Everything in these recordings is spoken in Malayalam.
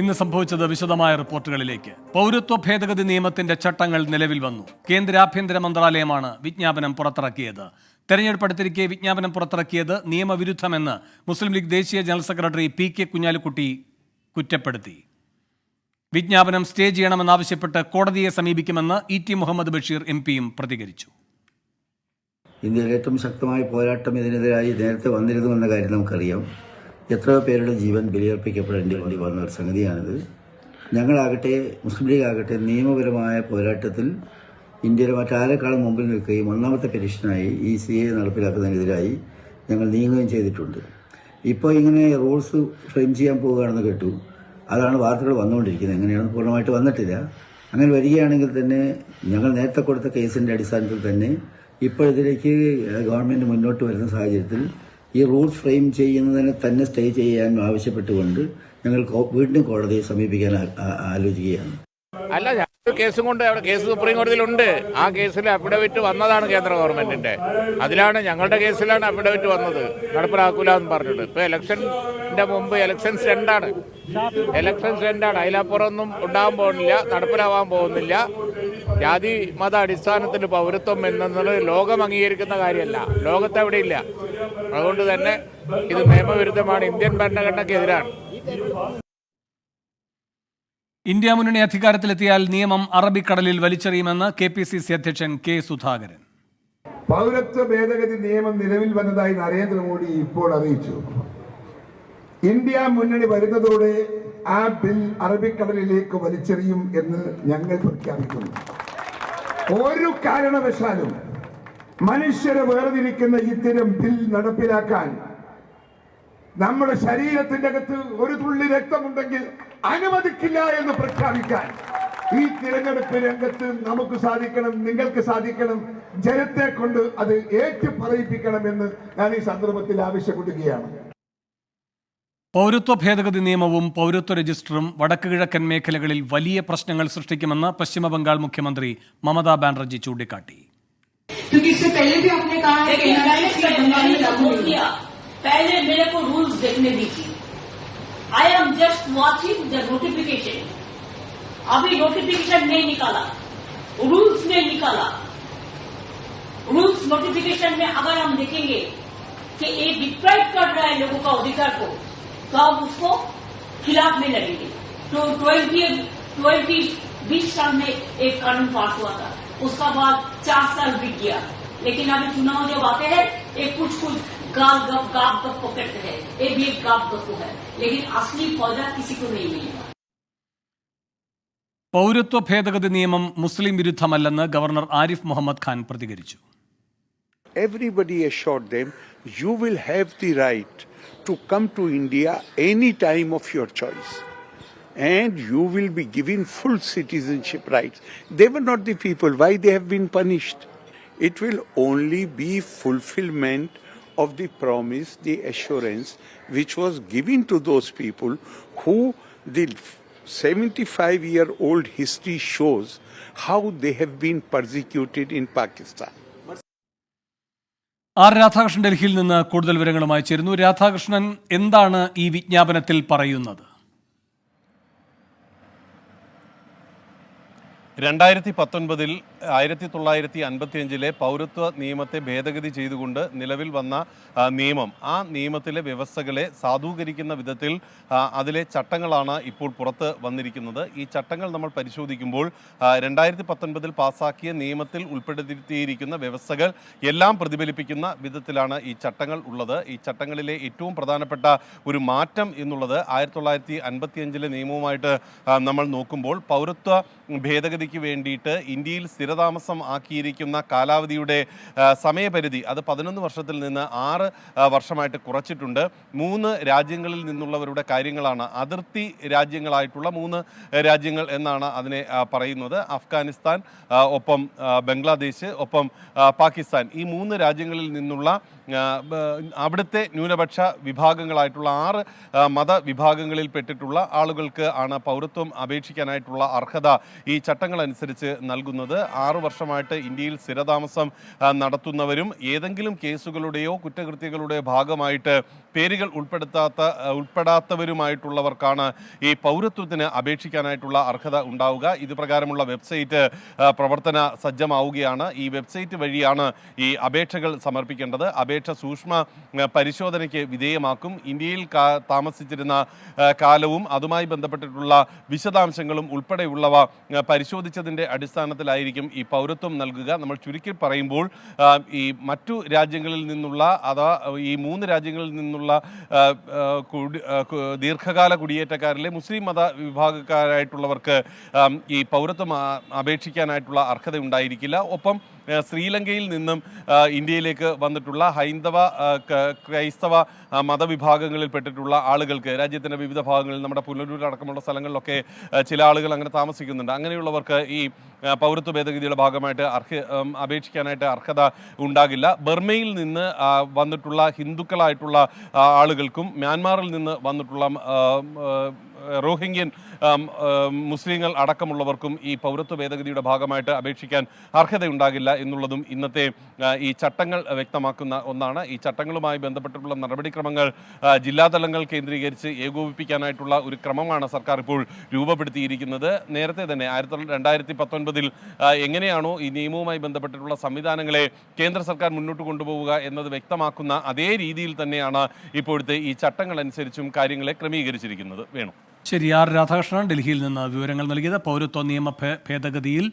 ഇന്ന് സംഭവിച്ചത് വിശദമായ റിപ്പോർട്ടുകളിലേക്ക്. പൗരത്വ ഭേദഗതി നിയമത്തിന്റെ ചട്ടങ്ങൾ നിലവിൽ വന്നു. കേന്ദ്ര ആഭ്യന്തര മന്ത്രാലയമാണ് വിജ്ഞാപനം പുറത്തിറക്കിയത്. തെരഞ്ഞെടുപ്പ് അടുത്തിരിക്കെ വിജ്ഞാപനം പുറത്തിറക്കിയത് നിയമവിരുദ്ധമെന്ന് മുസ്ലിം ലീഗ് ദേശീയ ജനറൽ സെക്രട്ടറി PK കുഞ്ഞാലിക്കുട്ടി കുറ്റപ്പെടുത്തി. വിജ്ഞാപനം സ്റ്റേ ചെയ്യണമെന്നാവശ്യപ്പെട്ട് കോടതിയെ സമീപിക്കുമെന്ന് ET മുഹമ്മദ് ബഷീർ MP പ്രതികരിച്ചു. ഇന്ത്യയിൽ ഏറ്റവും ശക്തമായ പോരാട്ടം ഇതിനെതിരായി നേരത്തെ വന്നിരുന്നുവെന്ന കാര്യം നമുക്കറിയാം. എത്രയോ പേരുടെ ജീവൻ ബലിയർപ്പിക്കപ്പെടേണ്ടി വന്ന ഒരു സംഗതിയാണിത്. ഞങ്ങളാകട്ടെ, മുസ്ലിം ലീഗ് ആകട്ടെ, നിയമപരമായ പോരാട്ടത്തിൽ ഇന്ത്യയിലെ മറ്റാരെക്കാളും മുമ്പിൽ നിൽക്കുകയും ഒന്നാമത്തെ പെറ്റീഷനായി ഈ CA നടപ്പിലാക്കുന്നതിനെതിരായി ഞങ്ങൾ നീങ്ങുകയും ചെയ്തിട്ടുണ്ട്. ഇപ്പോൾ ഇങ്ങനെ റൂൾസ് ഫ്രെയിം ചെയ്യാൻ പോവുകയാണെന്ന് കേട്ടു. അതാണ് വാർത്തകൾ വന്നുകൊണ്ടിരിക്കുന്നത്. എങ്ങനെയാണെന്ന് പൂർണ്ണമായിട്ട് വന്നിട്ടില്ല. അങ്ങനെ വരികയാണെങ്കിൽ തന്നെ ഞങ്ങൾ നേരത്തെ കൊടുത്ത കേസിൻ്റെ അടിസ്ഥാനത്തിൽ തന്നെ ഇപ്പോഴതിലേക്ക് ഗവൺമെൻറ് മുന്നോട്ട് വരുന്ന സാഹചര്യത്തിൽ ഈ റൂൾസ് ഫ്രെയിം ചെയ്യുന്നതിനെ തന്നെ സ്റ്റേ ചെയ്യാൻ ആവശ്യപ്പെട്ടുകൊണ്ട് ഞങ്ങൾ വീണ്ടും കോടതിയെ സമീപിക്കാൻ ആലോചിക്കുകയാണ്. അല്ല, കേസും കൊണ്ട് അവിടെ കേസ് സുപ്രീം കോടതിയിലുണ്ട്. ആ കേസിൽ അഫിഡവിറ്റ് വന്നതാണ് കേന്ദ്ര ഗവൺമെന്റിന്റെ. അതിലാണ് ഞങ്ങളുടെ കേസിലാണ് അഫിഡവിറ്റ് വന്നത്, നടപ്പിലാക്കൂല എന്ന് പറഞ്ഞിട്ട്. ഇപ്പൊ ഇലക്ഷന്റെ മുമ്പ് ഇലക്ഷൻസ് രണ്ടാണ്. അതിലപ്പുറമൊന്നും ഉണ്ടാകാൻ പോകുന്നില്ല, നടപ്പിലാവാൻ പോകുന്നില്ല. ജാതി മത അടിസ്ഥാനത്തിൽ പൗരത്വം എന്നത് ലോകം അംഗീകരിക്കുന്ന കാര്യമല്ല, ലോകത്തെവിടെയില്ല. അതുകൊണ്ട് തന്നെ ഇത് നിയമവിരുദ്ധമാണ്, ഇന്ത്യൻ ഭരണഘടനയ്ക്കെതിരാണ്. ഇന്ത്യ മുന്നണി അധികാരത്തിലെത്തിയാൽ നിയമം അറബിക്കടലിൽ വലിച്ചെറിയുമെന്ന് KPCC അധ്യക്ഷൻ K സുധാകരൻ. പൗരത്വ ഭേദഗതി നിയമം നിലവിൽ വന്നതായി നരേന്ദ്രമോദി ഇപ്പോൾ അറിയിച്ചു. ഇന്ത്യ മുന്നണി വരുന്നതോടെ ആ ബിൽ അറബിക്കടലിലേക്ക് വലിച്ചെറിയും എന്ന് ഞങ്ങൾ പ്രഖ്യാപിക്കുന്നു. ഒരു കാരണവശാലും മനുഷ്യരെ വേർതിരിക്കുന്ന ഇത്തരം ബിൽ നടപ്പിലാക്കാൻ നമ്മുടെ ശരീരത്തിന്റെ അകത്ത് ഒരു തുള്ളി രക്തമുണ്ടെങ്കിൽ അനുവദിക്കില്ല എന്ന് പ്രഖ്യാപിക്കാൻ ഈ തിരഞ്ഞെടുപ്പ് രംഗത്ത് നമുക്ക് സാധിക്കണം, നിങ്ങൾക്ക് സാധിക്കണം. ജനത്തെ കൊണ്ട് അത് ഏറ്റുപറയിപ്പിക്കണമെന്ന് ഞാൻ ഈ സന്ദർഭത്തിൽ ആവശ്യപ്പെടുകയാണ്. പൗരത്വ ഭേദഗതി നിയമവും പൗരത്വ രജിസ്റ്ററും വടക്ക് കിഴക്കൻ മേഖലകളിൽ വലിയ പ്രശ്നങ്ങൾ സൃഷ്ടിക്കുമെന്ന് പശ്ചിമ ബംഗാൾ മുഖ്യമന്ത്രി മമതാ ബാനർജി ചൂണ്ടിക്കാട്ടി. पहले मेरे को रूल्स देखने दीजिए. I am just watching the notification. अभी नोटिफिकेशन नहीं निकाला, रूल्स नहीं निकाला. रूल्स नोटिफिकेशन में अगर हम देखेंगे कि ये डिप्राइव कर रहा है लोगों का अधिकार को, तो हम उसको खिलाफ में लगेंगे. तो 2020 साल में एक कानून पास हुआ था, उसका बाद 4 साल बीत गया. लेकिन अभी चुनाव जब आते हैं एक कुछ गाप गप पकड़ते हैं. ये भी एक गाप गप है, लेकिन असली फायदा किसी को नहीं मिलेगा. പൗരത്വ ഭേദഗതി നിയമം മുസ്ലിം വിരുദ്ധമല്ലെന്ന് ഗവർണർ ആരിഫ് മുഹമ്മദ് ഖാൻ പ്രതികരിച്ചു. Everybody assured them you will have the right to come to India any time of your choice, and you will be given full citizenship rights. They were not the people. Why they have been punished? It will only be fulfillment of the promise, the assurance which was given to those people who the 75-year-old history shows how they have been persecuted in Pakistan. R Radhakrishnan ഡൽഹിയിൽ നിന്ന് കൂടുതൽ വിവരങ്ങളുമായി ചേരുന്നു. രാധാകൃഷ്ണൻ, എന്താണ് ഈ വിജ്ഞാപനത്തിൽ പറയുന്നത്? 2019 1955 പൗരത്വ നിയമത്തെ ഭേദഗതി ചെയ്തുകൊണ്ട് നിലവിൽ വന്ന നിയമം, ആ നിയമത്തിലെ വ്യവസ്ഥകളെ സാധൂകരിക്കുന്ന വിധത്തിൽ അതിലെ ചട്ടങ്ങളാണ് ഇപ്പോൾ പുറത്ത് വന്നിരിക്കുന്നത്. ഈ ചട്ടങ്ങൾ നമ്മൾ പരിശോധിക്കുമ്പോൾ 2019 പാസാക്കിയ നിയമത്തിൽ ഉൾപ്പെടുത്തിയിരിക്കുന്ന വ്യവസ്ഥകൾ എല്ലാം പ്രതിഫലിപ്പിക്കുന്ന വിധത്തിലാണ് ഈ ചട്ടങ്ങൾ ഉള്ളത്. ഈ ചട്ടങ്ങളിലെ ഏറ്റവും പ്രധാനപ്പെട്ട ഒരു മാറ്റം എന്നുള്ളത് 1955 നിയമവുമായിട്ട് നമ്മൾ നോക്കുമ്പോൾ പൗരത്വ ഭേദഗതിക്ക് വേണ്ടിയിട്ട് ഇന്ത്യയിൽ സ്ഥിരതാമസം ആക്കിയിരിക്കുന്ന കാലാവധിയുടെ സമയപരിധി അത് 11 വർഷത്തിൽ നിന്ന് 6 വർഷമായിട്ട് കുറച്ചിട്ടുണ്ട്. 3 രാജ്യങ്ങളിൽ നിന്നുള്ളവരുടെ കാര്യങ്ങളാണ്, അതിർത്തി രാജ്യങ്ങളായിട്ടുള്ള 3 രാജ്യങ്ങൾ എന്നാണ് അതിനെ പറയുന്നത്. അഫ്ഗാനിസ്ഥാൻ, ഒപ്പം ബംഗ്ലാദേശ്, ഒപ്പം പാകിസ്ഥാൻ. ഈ 3 രാജ്യങ്ങളിൽ നിന്നുള്ള അവിടുത്തെ ന്യൂനപക്ഷ വിഭാഗങ്ങളായിട്ടുള്ള 6 മതവിഭാഗങ്ങളിൽ പെട്ടിട്ടുള്ള ആളുകൾക്ക് ആണ് പൗരത്വം അപേക്ഷിക്കാനായിട്ടുള്ള അർഹത ഈ ചട്ടങ്ങൾ ചട്ടങ്ങളനുസരിച്ച് നൽകുന്നത്. 6 വർഷമായിട്ട് ഇന്ത്യയിൽ സ്ഥിരതാമസം നടത്തുന്നവരും ഏതെങ്കിലും കേസുകളുടെയോ കുറ്റകൃത്യങ്ങളുടെയോ ഭാഗമായിട്ട് പേരുകൾ ഉൾപ്പെടാത്തവരുമായിട്ടുള്ളവർക്കാണ് ഈ പൗരത്വത്തിന് അപേക്ഷിക്കാനായിട്ടുള്ള അർഹത ഉണ്ടാവുക. ഇത് പ്രകാരമുള്ള വെബ്സൈറ്റ് പ്രവർത്തന സജ്ജമാവുകയാണ്. ഈ വെബ്സൈറ്റ് വഴിയാണ് ഈ അപേക്ഷകൾ സമർപ്പിക്കേണ്ടത്. അപേക്ഷ സൂക്ഷ്മ പരിശോധനയ്ക്ക് വിധേയമാക്കും. ഇന്ത്യയിൽ താമസിച്ചിരുന്ന കാലവും അതുമായി ബന്ധപ്പെട്ടിട്ടുള്ള വിശദാംശങ്ങളും ഉൾപ്പെടെയുള്ളവ പരിശോധിച്ചതിൻ്റെ അടിസ്ഥാനത്തിലായിരിക്കും ഈ പൗരത്വം നൽകുക. നമ്മൾ ചുരുക്കി പറയുമ്പോൾ ഈ മറ്റു രാജ്യങ്ങളിൽ നിന്നുള്ള അഥവാ ഈ 3 രാജ്യങ്ങളിൽ നിന്നുള്ള ദീർഘകാല കുടിയേറ്റക്കാരിലെ മുസ്ലിം മത വിഭാഗക്കാരായിട്ടുള്ളവർക്ക് ഈ പൗരത്വം അപേക്ഷിക്കാനായിട്ടുള്ള അർഹത ഉണ്ടായിരിക്കില്ല. ഒപ്പം ശ്രീലങ്കയിൽ നിന്നും ഇന്ത്യയിലേക്ക് വന്നിട്ടുള്ള ഹൈന്ദവ ക്രൈസ്തവ മതവിഭാഗങ്ങളിൽ പെട്ടിട്ടുള്ള ആളുകൾക്ക് രാജ്യത്തിൻ്റെ വിവിധ ഭാഗങ്ങളിൽ നമ്മുടെ പുനലൂർ അടക്കമുള്ള സ്ഥലങ്ങളിലൊക്കെ ചില ആളുകൾ അങ്ങനെ താമസിക്കുന്നുണ്ട്. അങ്ങനെയുള്ളവർക്ക് ഈ പൗരത്വ ഭേദഗതിയുടെ ഭാഗമായിട്ട് അപേക്ഷിക്കാനായിട്ട് അർഹത ഉണ്ടാകില്ല. ബർമയിൽ നിന്ന് വന്നിട്ടുള്ള ഹിന്ദുക്കളായിട്ടുള്ള ആളുകൾക്കും മ്യാൻമാറിൽ നിന്ന് വന്നിട്ടുള്ള റോഹിംഗ്യൻ മുസ്ലിങ്ങൾ അടക്കമുള്ളവർക്കും ഈ പൗരത്വ ഭേദഗതിയുടെ ഭാഗമായിട്ട് അപേക്ഷിക്കാൻ അർഹതയുണ്ടാകില്ല എന്നുള്ളതും ഇന്നത്തെ ഈ ചട്ടങ്ങൾ വ്യക്തമാക്കുന്ന ഒന്നാണ്. ഈ ചട്ടങ്ങളുമായി ബന്ധപ്പെട്ടിട്ടുള്ള നടപടിക്രമങ്ങൾ ജില്ലാതലങ്ങൾ കേന്ദ്രീകരിച്ച് ഏകോപിപ്പിക്കാനായിട്ടുള്ള ഒരു ക്രമമാണ് സർക്കാർ ഇപ്പോൾ രൂപപ്പെടുത്തിയിരിക്കുന്നത്. നേരത്തെ തന്നെ 2019 എങ്ങനെയാണോ ഈ നിയമവുമായി ബന്ധപ്പെട്ടിട്ടുള്ള സംവിധാനങ്ങളെ കേന്ദ്ര സർക്കാർ മുന്നോട്ട് കൊണ്ടുപോവുക എന്നത് വ്യക്തമാക്കുന്ന അതേ രീതിയിൽ തന്നെയാണ് ഇപ്പോഴത്തെ ഈ ചട്ടങ്ങൾ അനുസരിച്ചും കാര്യങ്ങളെ ക്രമീകരിച്ചിരിക്കുന്നത്. വേണം. ശരി, ആർ രാധാകൃഷ്ണൻ ഡൽഹിയിൽ നിന്ന് വിവരങ്ങൾ നൽകിയത്. പൗരത്വ നിയമ ഭേദഗതിയിൽ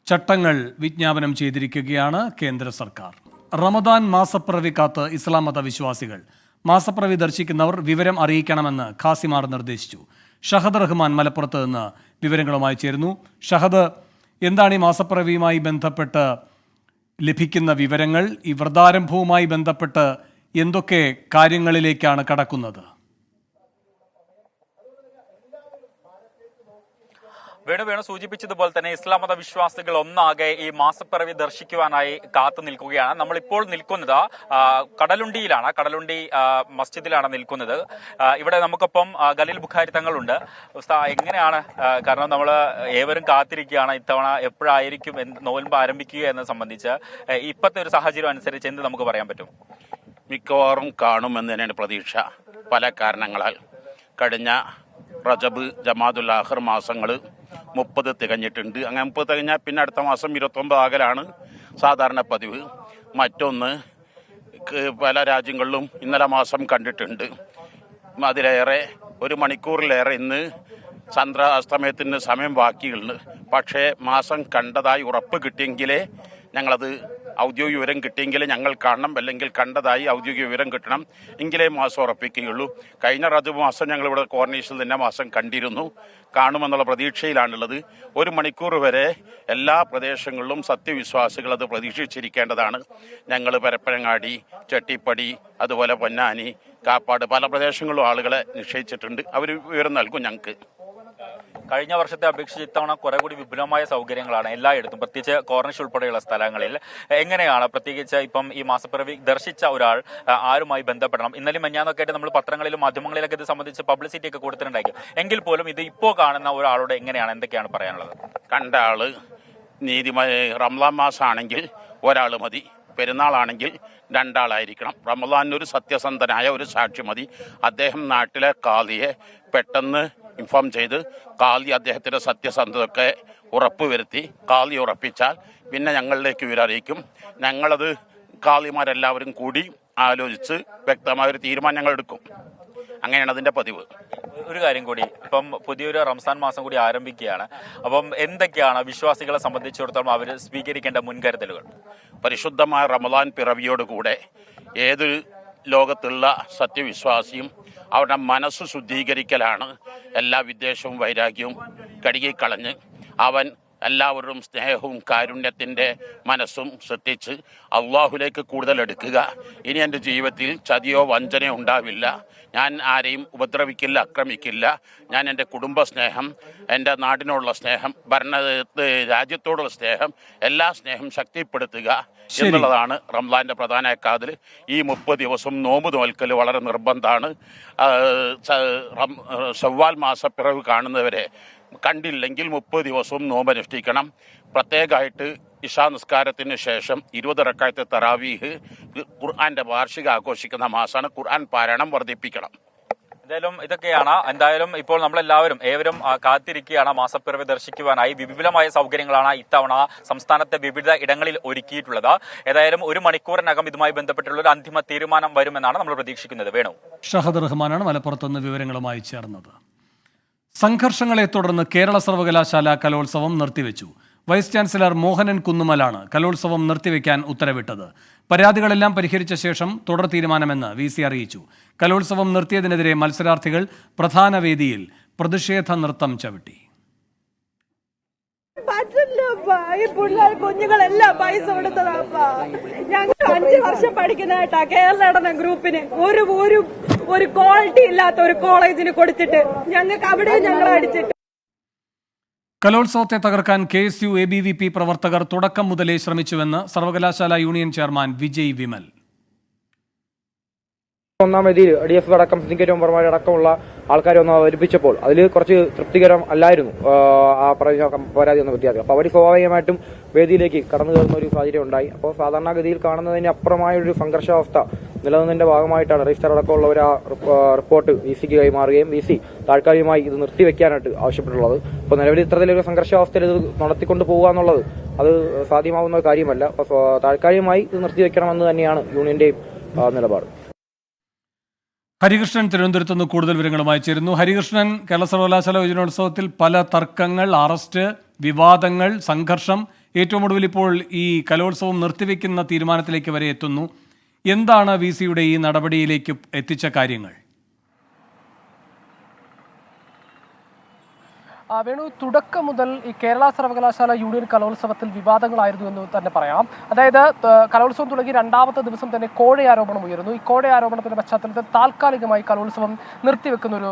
ചട്ടങ്ങൾ വിജ്ഞാപനം ചെയ്തിരിക്കുകയാണ് കേന്ദ്ര സർക്കാർ. റമദാൻ മാസപ്പിറവി കാത്ത് ഇസ്ലാം മത വിശ്വാസികൾ. മാസപ്പിറവി ദർശിക്കുന്നവർ വിവരം അറിയിക്കണമെന്ന് ഖാസിമാർ നിർദ്ദേശിച്ചു. ഷഹദ് റഹ്മാൻ മലപ്പുറത്ത് നിന്ന് വിവരങ്ങളുമായി ചേരുന്നു. ഷഹദ്, എന്താണ് ഈ മാസപ്പിറവിയുമായി ബന്ധപ്പെട്ട് ലഭിക്കുന്ന വിവരങ്ങൾ? ഈ വ്രതാരംഭവുമായി ബന്ധപ്പെട്ട് എന്തൊക്കെ കാര്യങ്ങളിലേക്കാണ് കടക്കുന്നത്? വേണു സൂചിപ്പിച്ചതുപോലെ തന്നെ ഇസ്ലാം മത വിശ്വാസികൾ ഒന്നാകെ ഈ മാസപ്പിറവി ദർശിക്കുവാനായി കാത്തു നിൽക്കുകയാണ്. നമ്മളിപ്പോൾ നിൽക്കുന്നത് കടലുണ്ടിയിലാണ്. കടലുണ്ടി മസ്ജിദിലാണ് നിൽക്കുന്നത്. ഇവിടെ നമുക്കൊപ്പം ഖലീൽ ബുഖാരി തങ്ങളുണ്ട്. എങ്ങനെയാണ്, കാരണം നമ്മൾ ഏവരും കാത്തിരിക്കുകയാണ് ഇത്തവണ എപ്പോഴായിരിക്കും നോയമ്പ് ആരംഭിക്കുക എന്നത് സംബന്ധിച്ച്. ഇപ്പോഴത്തെ ഒരു സാഹചര്യം അനുസരിച്ച് എന്ത് നമുക്ക് പറയാൻ പറ്റും? മിക്കവാറും കാണുമെന്ന് തന്നെയാണ് പ്രതീക്ഷ. പല കാരണങ്ങളാൽ കഴിഞ്ഞ റജബ്, ജമാദുൽ ആഖിർ മാസങ്ങൾ 30 തികഞ്ഞിട്ടുണ്ട്. അങ്ങനെ 30 തികഞ്ഞാൽ പിന്നെ അടുത്ത മാസം 29 ആകലാണ് സാധാരണ പതിവ്. മറ്റൊന്ന്, പല രാജ്യങ്ങളിലും ഇന്നലെ മാസം കണ്ടിട്ടുണ്ട്. അതിലേറെ 1 മണിക്കൂറിലേറെ ഇന്ന് ചന്ദ്രാസ്തമയത്തിന് സമയം ബാക്കിയുണ്ട്. പക്ഷേ മാസം കണ്ടതായി ഉറപ്പ് കിട്ടിയെങ്കിലേ ഞങ്ങളത് ഔദ്യോഗിക വിവരം കിട്ടിയെങ്കിലേ ഞങ്ങൾ കാണണം, അല്ലെങ്കിൽ കണ്ടതായി ഔദ്യോഗിക വിവരം കിട്ടണം, എങ്കിലേ മാസം ഉറപ്പിക്കുകയുള്ളൂ. കഴിഞ്ഞ റജബ് മാസം ഞങ്ങളിവിടെ കോർണീഷിൽ തന്നെ മാസം കണ്ടിരുന്നു. കാണുമെന്നുള്ള പ്രതീക്ഷയിലാണുള്ളത്. 1 മണിക്കൂർ വരെ എല്ലാ പ്രദേശങ്ങളിലും സത്യവിശ്വാസികൾ അത് പ്രതീക്ഷിച്ചിരിക്കേണ്ടതാണ്. ഞങ്ങൾ പരപ്പനങ്ങാടി, ചെട്ടിപ്പടി, അതുപോലെ പൊന്നാനി, കാപ്പാട് പല പ്രദേശങ്ങളിലും ആളുകളെ നിശ്ചയിച്ചിട്ടുണ്ട്. അവർ വിവരം നൽകും ഞങ്ങൾക്ക്. കഴിഞ്ഞ വർഷത്തെ അപേക്ഷിച്ച് ഇത്തവണ കുറെ കൂടി വിപുലമായ സൗകര്യങ്ങളാണ് എല്ലായിടത്തും, പ്രത്യേകിച്ച് കോർണിഷ് ഉൾപ്പെടെയുള്ള സ്ഥലങ്ങളിൽ. എങ്ങനെയാണ് പ്രത്യേകിച്ച് ഇപ്പം ഈ മാസപ്പിറവി ദർശിച്ച ഒരാൾ ആരുമായി ബന്ധപ്പെടണം? ഇന്നലെ മഞ്ഞാന്നൊക്കെ ആയിട്ട് നമ്മൾ പത്രങ്ങളിലും മാധ്യമങ്ങളിലൊക്കെ ഇത് സംബന്ധിച്ച് പബ്ലിസിറ്റി ഒക്കെ കൊടുത്തിട്ടുണ്ടായിരിക്കും. എങ്കിൽ പോലും ഇത് ഇപ്പോൾ കാണുന്ന ഒരാളോട് എന്തൊക്കെയാണ് പറയാനുള്ളത്? കണ്ട ആള് റംസാൻ മാസമാണെങ്കിൽ ഒരാൾ മതി, പെരുന്നാളാണെങ്കിൽ 2 ആളായിരിക്കണം. റമദാനൊരു സത്യസന്ധനായ ഒരു സാക്ഷി മതി. അദ്ദേഹം നാട്ടിലെ ഖാദിയെ പെട്ടെന്ന് ഇൻഫോം ചെയ്ത് ഖാദി അദ്ദേഹത്തിൻ്റെ സത്യസന്ധതയൊക്കെ ഉറപ്പുവരുത്തി ഖാദി ഉറപ്പിച്ചാൽ പിന്നെ ഞങ്ങളിലേക്ക് വിവരം അറിയിക്കും. ഞങ്ങളത് ഖാദിമാരെല്ലാവരും കൂടി ആലോചിച്ച് വ്യക്തമായൊരു തീരുമാനം ഞങ്ങൾ എടുക്കും. അങ്ങനെയാണ് അതിൻ്റെ പതിവ്. ഒരു കാര്യം കൂടി, ഇപ്പം പുതിയൊരു റംസാൻ മാസം കൂടി ആരംഭിക്കുകയാണ്. അപ്പം എന്തൊക്കെയാണ് വിശ്വാസികളെ സംബന്ധിച്ചിടത്തോളം അവർ സ്വീകരിക്കേണ്ട മുൻകരുതലുകൾ? പരിശുദ്ധമായ റമദാൻ പിറവിയോടുകൂടെ ഏതൊരു ലോകത്തുള്ള സത്യവിശ്വാസിയും അവരുടെ മനസ്സ് ശുദ്ധീകരിക്കലാണ്. എല്ലാ വിദ്വേഷവും വൈരാഗ്യവും കഴുകിക്കളഞ്ഞ് അവൻ എല്ലാവരും സ്നേഹവും കാരുണ്യത്തിൻ്റെ മനസ്സും സൃഷ്ടിച്ച് അള്ളാഹുലേക്ക് കൂടുതൽ എടുക്കുക. ഇനി എൻ്റെ ജീവിതത്തിൽ ചതിയോ വഞ്ചനയോ ഉണ്ടാവില്ല. ഞാൻ ആരെയും ഉപദ്രവിക്കില്ല, ആക്രമിക്കില്ല. ഞാൻ എൻ്റെ കുടുംബ സ്നേഹം, എൻ്റെ നാടിനോടുള്ള സ്നേഹം, രാജ്യത്തോടുള്ള സ്നേഹം, എല്ലാ സ്നേഹം ശക്തിപ്പെടുത്തുക എന്നുള്ളതാണ് റംസാൻ്റെ പ്രധാന കാതൽ. ഈ 30 ദിവസം നോമ്പ് നോൽക്കൽ വളരെ നിർബന്ധമാണ്. ശവ്വാൽ മാസപ്പിറവ് കാണുന്നവരെ കണ്ടില്ലെങ്കിൽ 30 ദിവസവും നോമ്പനുഷ്ഠിക്കണം. പ്രത്യേകമായിട്ട് ഇശാ നിസ്കാരത്തിന് ശേഷം 20 റക്അത്ത് തറാവീഹ്, ഖുർആന്റെ വാർഷിക ആഘോഷിക്കുന്ന മാസമാണ്, ഖുർആൻ പാരായണം വർദ്ധിപ്പിക്കണം. എന്തായാലും ഇപ്പോൾ നമ്മളെല്ലാവരും ഏവരും കാത്തിരിക്കുകയാണ് മാസപ്പിറവി ദർശിക്കുവാനായി. വിപുലമായ സൗകര്യങ്ങളാണ് ഇത്തവണ സംസ്ഥാനത്തെ വിവിധ ഇടങ്ങളിൽ ഒരുക്കിയിട്ടുള്ളത്. ഏതായാലും 1 മണിക്കൂറിനകം ഇതുമായി ബന്ധപ്പെട്ടുള്ള ഒരു അന്തിമ തീരുമാനം വരുമെന്നാണ് നമ്മൾ പ്രതീക്ഷിക്കുന്നത്. വേണു. ഷഹദ് റഹ്മാനാണ് മലപ്പുറത്തുനിന്ന് വിവരങ്ങളുമായി ചേർന്നത്. സംഘർഷങ്ങളെ തുടർന്ന് കേരള സർവകലാശാല കലോത്സവം നിർത്തിവെച്ചു. വൈസ് ചാൻസലർ മോഹനൻ കുന്നുമലാണ് കലോത്സവം നിർത്തിവെക്കാൻ ഉത്തരവിട്ടത്. പരാതികളെല്ലാം പരിഹരിച്ച ശേഷം തുടർ തീരുമാനമെന്ന് VC അറിയിച്ചു. കലോത്സവം നിർത്തിയതിനെതിരെ മത്സരാർത്ഥികൾ പ്രധാന വേദിയിൽ പ്രതിഷേധ നൃത്തം ചവിട്ടി. കുഞ്ഞുങ്ങളെല്ലാം പൈസ കൊടുത്തതാ. ഞങ്ങൾ 5 വർഷം പഠിക്കുന്നതായിട്ടാ കേരള നടന ഗ്രൂപ്പിന് ഒരു ക്വാളിറ്റി ഇല്ലാത്ത ഒരു കോളേജിന് കൊടുത്തിട്ട് ഞങ്ങൾക്ക് അവിടെ ഞങ്ങൾ അടിച്ചിട്ട്. കലോത്സവത്തെ തകർക്കാൻ KSU ABVP പ്രവർത്തകർ തുടക്കം മുതലേ ശ്രമിച്ചുവെന്ന് സർവകലാശാല യൂണിയൻ ചെയർമാൻ വിജയ് വിമൽ. ഒന്നാം വേദിയിൽ DF അടക്കം സിൻഡിക്കേറ്റ് മെമ്പർമാർ അടക്കമുള്ള ആൾക്കാരെ ഒന്ന് അവതരിപ്പിച്ചപ്പോൾ അതിൽ കുറച്ച് തൃപ്തികരം അല്ലായിരുന്നു ആ പരാതി വന്ന വിദ്യാർത്ഥികൾ. അപ്പോൾ അവർ സ്വാഭാവികമായിട്ടും വേദിയിലേക്ക് കടന്നു കയറുന്ന ഒരു സാഹചര്യം ഉണ്ടായി. അപ്പോൾ സാധാരണഗതിയിൽ കാണുന്നതിന് അപ്പുറമായ ഒരു സംഘർഷാവസ്ഥ നിലനിന്നതിന്റെ ഭാഗമായിട്ടാണ് രജിസ്ട്രാർ അടക്കമുള്ളവർ ആ റിപ്പോർട്ട് VCക്ക് കൈമാറുകയും VC താൽക്കാലികമായി ഇത് നിർത്തിവെക്കാനായിട്ട് ആവശ്യപ്പെട്ടുള്ളത്. അപ്പോൾ നിലവിൽ ഇത്തരത്തിലൊരു സംഘർഷാവസ്ഥയിൽ ഇത് നടത്തിക്കൊണ്ട് പോകുക എന്നുള്ളത് അത് സാധ്യമാവുന്ന കാര്യമല്ല. അപ്പോൾ താൽക്കാലികമായി ഇത് നിർത്തിവെക്കണമെന്ന് തന്നെയാണ് യൂണിയന്റെയും നിലപാട്. ഹരികൃഷ്ണൻ തിരുവനന്തപുരത്ത് നിന്ന് കൂടുതൽ വിവരങ്ങളുമായി ചേരുന്നു. ഹരികൃഷ്ണൻ, കേരള സർവകലാശാല യുവജനോത്സവത്തിൽ പല തർക്കങ്ങൾ, അറസ്റ്റ്, വിവാദങ്ങൾ, സംഘർഷം, ഏറ്റവും ഒടുവിൽ ഇപ്പോൾ ഈ കലോത്സവം നിർത്തിവെക്കുന്ന തീരുമാനത്തിലേക്ക് വരെ എത്തുന്നു. എന്താണ് VCയുടെ ഈ നടപടിയിലേക്ക് എത്തിച്ച കാര്യങ്ങൾ? വേണു, തുടക്കം മുതൽ ഈ കേരള സർവകലാശാല യൂണിയൻ കലോത്സവത്തിൽ വിവാദങ്ങളായിരുന്നു എന്ന് തന്നെ പറയാം. അതായത് കലോത്സവം തുടങ്ങി 2ാമത്തെ ദിവസം തന്നെ കോഴയാരോപണം ഉയരുന്നു. ഈ കോഴയാരോപണത്തിന്റെ പശ്ചാത്തലത്തിൽ താൽക്കാലികമായി കലോത്സവം നിർത്തിവെക്കുന്ന ഒരു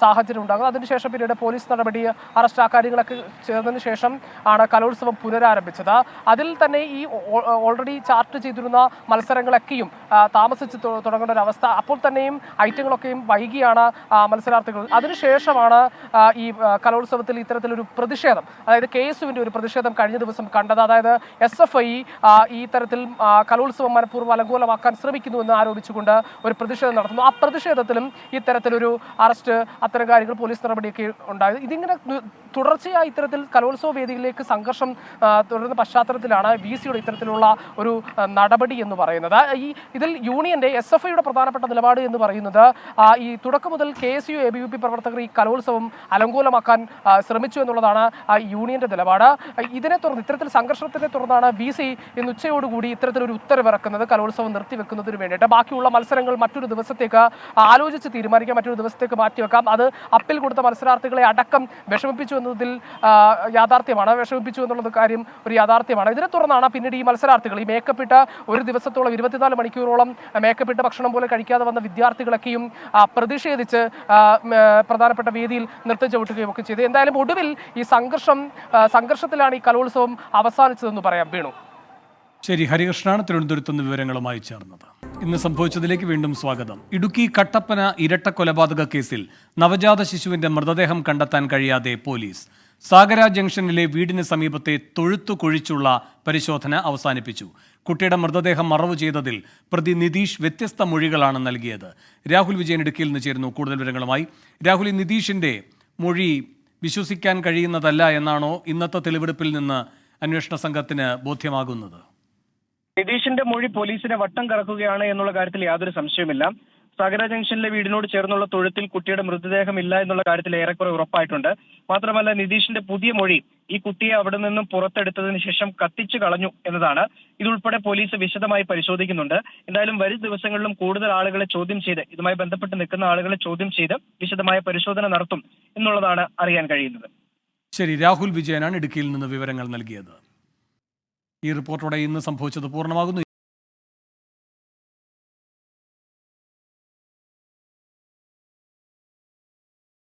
സാഹചര്യം ഉണ്ടാകുന്നു. അതിനുശേഷം പിന്നീട് പോലീസ് നടപടി, അറസ്റ്റ്, ആ കാര്യങ്ങളൊക്കെ ചേർന്നതിന് ശേഷം ആണ് കലോത്സവം പുനരാരംഭിച്ചത്. അതിൽ തന്നെ ഈ ഓൾറെഡി ചാർട്ട് ചെയ്തിരുന്ന മത്സരങ്ങളൊക്കെയും താമസിച്ച് തുടങ്ങേണ്ട ഒരു അവസ്ഥ. അപ്പോൾ തന്നെയും ഐറ്റങ്ങളൊക്കെയും വൈകിയാണ് മത്സരാർത്ഥികൾ. അതിനുശേഷമാണ് ഈ കലോത്സവത്തിൽ ഇത്തരത്തിലൊരു പ്രതിഷേധം, അതായത് KSUവിന്റെ ഒരു പ്രതിഷേധം കഴിഞ്ഞ ദിവസം കണ്ടത്. അതായത് SFI ഈ തരത്തിൽ കലോത്സവം മനഃപൂർവ്വം അലങ്കോലമാക്കാൻ ശ്രമിക്കുന്നുവെന്ന് ആരോപിച്ചുകൊണ്ട് ഒരു പ്രതിഷേധം നടത്തുന്നു. ആ പ്രതിഷേധത്തിലും ഇത്തരത്തിലൊരു അറസ്റ്റ്, അത്തരം കാര്യങ്ങൾ, പോലീസ് നടപടിയൊക്കെ ഉണ്ടായത്. ഇതിങ്ങനെ തുടർച്ചയായി ഇത്തരത്തിൽ കലോത്സവ വേദികളിലേക്ക് സംഘർഷം തുടരുന്ന പശ്ചാത്തലത്തിലാണ് VCയുടെ ഇത്തരത്തിലുള്ള ഒരു നടപടി എന്ന് പറയുന്നത്. ഇതിൽ യൂണിയന്റെ SFIയുടെ പ്രധാനപ്പെട്ട നിലപാട് എന്ന് പറയുന്നത് ഈ തുടക്കം മുതൽ KSU ABVP പ്രവർത്തകർ ഈ കലോത്സവം അലങ്കോലമാക്കാൻ ശ്രമിച്ചു എന്നുള്ളതാണ് യൂണിയന്റെ നിലപാട്. ഇതിനെ തുടർന്ന്, ഇത്തരത്തിൽ സംഘർഷത്തിനെ തുടർന്നാണ് VC ഇന്ന് ഉച്ചയോടുകൂടി ഇത്തരത്തിലൊരു ഉത്തരവിറക്കുന്നത്, കലോത്സവം നിർത്തിവെക്കുന്നതിന് വേണ്ടിയിട്ട്. ബാക്കിയുള്ള മത്സരങ്ങൾ മറ്റൊരു ദിവസത്തേക്ക് ആലോചിച്ച് തീരുമാനിക്കാം, മറ്റൊരു ദിവസത്തേക്ക് മാറ്റിവെക്കാം. അത് അപ്പീൽ കൊടുത്ത മത്സരാർത്ഥികളെ അടക്കം വിഷമിപ്പിച്ചു എന്നതിൽ യാഥാർത്ഥ്യമാണ്. വിഷമിപ്പിച്ചു എന്നുള്ളത് കാര്യം ഒരു യാഥാർത്ഥ്യമാണ്. ഇതിനെ തുടർന്നാണ് പിന്നീട് ഈ മത്സരാർത്ഥികൾ, ഈ മേക്കപ്പിട്ട് ഒരു ദിവസത്തോളം 24 മണിക്കൂറോളം മേക്കപ്പിട്ട് ഭക്ഷണം പോലെ കഴിക്കാതെ വന്ന വിദ്യാർത്ഥികളൊക്കെയും പ്രതിഷേധിച്ച് പ്രധാനപ്പെട്ട വേദിയിൽ നൃത്തം ചവിട്ടുകയും ഒക്കെ ചെയ്തു. എന്തായാലും ഒടുവിൽ ഈ സംഘർഷത്തിലാണ് ഈ കലോത്സവം അവസാനിച്ചതെന്ന് പറയാം. വീണു. ശരി, ഹരികൃഷ്ണനാണ് തിരുവനന്തപുരത്ത് നിന്ന് വിവരങ്ങളുമായി ചേർന്നത്. ഇന്ന് സംഭവിച്ചതിലേക്ക് വീണ്ടും സ്വാഗതം. ഇടുക്കി കട്ടപ്പന ഇരട്ട കൊലപാതക കേസിൽ നവജാത ശിശുവിന്റെ മൃതദേഹം കണ്ടെത്താൻ കഴിയാതെ പോലീസ്. സാഗര ജംഗ്ഷനിലെ വീടിന് സമീപത്തെ തൊഴുത്തു കുഴിച്ചുള്ള പരിശോധന അവസാനിപ്പിച്ചു. കുട്ടിയുടെ മൃതദേഹം മറവു ചെയ്തതിൽ പ്രതി നിതീഷ് വ്യത്യസ്ത മൊഴികളാണ് നൽകിയത്. രാഹുൽ വിജയൻ ഇടുക്കിയിൽ നിന്ന് ചേരുന്നു കൂടുതൽ വിവരങ്ങളുമായി. രാഹുൽ, നിതീഷിന്റെ മൊഴി വിശ്വസിക്കാൻ കഴിയുന്നതല്ല എന്നാണോ ഇന്നത്തെ തെളിവെടുപ്പിൽ നിന്ന് അന്വേഷണ സംഘത്തിന് ബോധ്യമാകുന്നത്? നിതീഷിന്റെ മൊഴി പോലീസിനെ വട്ടം കറക്കുകയാണ് എന്നുള്ള കാര്യത്തിൽ യാതൊരു സംശയമില്ല. സാഗര ജംഗ്ഷനിലെ വീടിനോട് ചേർന്നുള്ള തൊഴുത്തിൽ കുട്ടിയുടെ മൃതദേഹം ഇല്ല എന്നുള്ള കാര്യത്തിൽ ഏറെക്കുറെ ഉറപ്പായിട്ടുണ്ട്. മാത്രമല്ല, നിതീഷിന്റെ പുതിയ മൊഴി ഈ കുട്ടിയെ അവിടെ നിന്നും പുറത്തെടുത്തതിന് ശേഷം കത്തിച്ചു കളഞ്ഞു എന്നതാണ്. ഇതുൾപ്പെടെ പോലീസ് വിശദമായി പരിശോധിക്കുന്നുണ്ട്. എന്തായാലും വരും ദിവസങ്ങളിലും കൂടുതൽ ആളുകളെ ചോദ്യം ചെയ്ത്, ഇതുമായി ബന്ധപ്പെട്ട് നിൽക്കുന്ന ആളുകളെ ചോദ്യം ചെയ്ത് വിശദമായ പരിശോധന നടത്തും എന്നുള്ളതാണ് അറിയാൻ കഴിയുന്നത്. ശരി, രാഹുൽ വിജയനാണ് ഇടുക്കിയിൽ നിന്ന് വിവരങ്ങൾ നൽകിയത്. ഈ റിപ്പോർട്ടോടെ ഇന്ന് സംഭവിച്ചത് പൂർണ്ണമാകുന്നു.